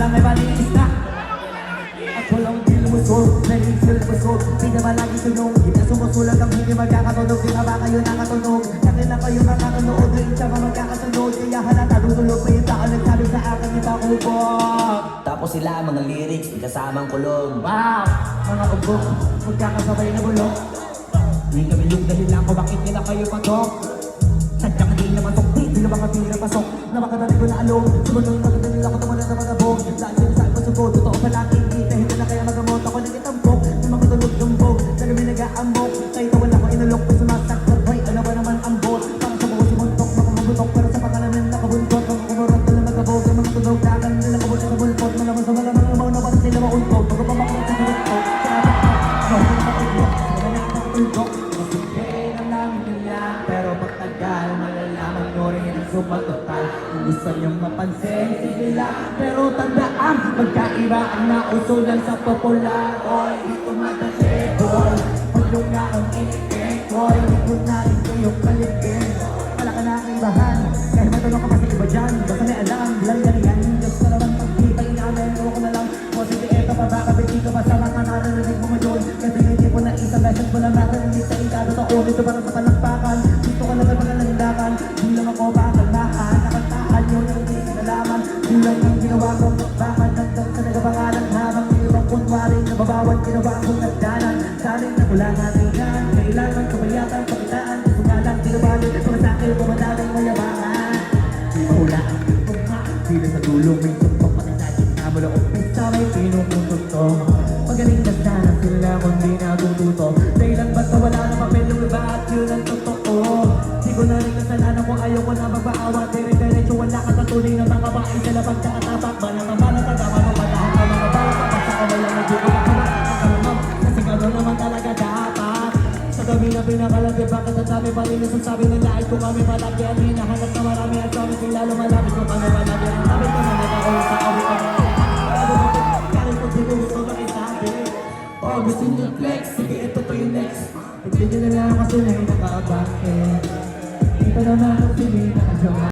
lang ay malinis na. At walang dilusog, nalingsil busog. Di naman lagi sunog, di na sumusulag ang hindi magkakatunog. Di na ba kayo nakatunog? Sakin na kayo nakakanood, na isa ba magkakasunod? Kaya halata lululog pa yung tao nagsabi sa akin iba ubok. Tapos sila mga lyrics, di kasamang kulog. Wow, mga ubok, magkakasabay na bulok. Di kami yung dahilan ko bakit nila kayo patok. Sadyang hindi na pasok, di na mga pira pasok. Na makadali ko na along, sumunod na magdali ako tumunan sa mga bog. Dahil sinasabi ko sugod, totoo pala kita. Hindi na kaya magamot ako nagitambok. Na mga tulog ng bog, na kami nag-aambok. Kahit wala ko inulok, may sumasakot. Hoy, ano ba naman ang bot? Para sa buko si Montok, makamubutok. Pero sa pangalaman nakabuntot, mga kumurot na magabog. Ang mga tunog, dagan nila kabuntot sa bulpot. Malaman sa malamang ang mga naman sila mauntok. Pagpapamakot sa bulpot, pero pagtagal, malalaman nyo rin ang sumagutan. Kung gusto nyong mapansin, sige lang. Pero tandaan, magkaiba ang nausulan sa popular. Oy, dito madali, boy. Huwag nga ang inikik, boy. Hindi na rin kayong kaligin. Wala ka na ang ibahan, kahit matanong ka pa sa iba dyan. Basta may alam, bilang galingan. Diyos ka naman pagkita, inamin, ewan ko na lang. O sige, eto pa ba, kabiti ka ba sa mga narinig mo ngayon? Kasi hindi po na isang beses mo lang narinig sa ikado sa ulit. Ito parang sa palakpakan. Dito ka lang ang pagkalandakan. Di lang ako pakalmahan. Nakantahan yun ang hindi kinalaman. Kulang ang ginawa kong bakbakan. Hanggang sa nagapangalan habang may ibang kunwaring nababawan. Ginawa akong nagdanan. Saling na kulang natin yan. Kailangan kabayatan, pakitaan. Gusto nga lang tinabalik. Mga sakil ko madaling mayabangan. Di mahulaan yung tungma. Sila sa tulong may sumpong pakisasin na mula umpisa may pinupuntot to. Magaling na sana sila kung di natututo. Dahilan ba't nawala na papel yung iba at yun ang totoo. Di ko na rin kasalanan kung ayaw ko na magbaawa. Dire-diretso wala ka sa tunay na mga bahay sa labang kakatapak. Balang kagama mo patahan ka mga bala. Kapagsa ka na lang nag-iulit ako makakamam. Kasi gano'n naman talaga dapat. Sa gabi na pinakalagi bakit ang dami pa rin nasasabi ng lahat kung kami palagi. Ang hinahanap na marami at kami sila lumalapit kung kami palagi. Ang sabi ko na nagkakaroon sa awit kami. Kaya kung siguro ko makisabi. Oh, gusto nyo flex, sige ito pa yung next. Pagpili na lang kasi na yung nakabakit. Ito naman ang pili na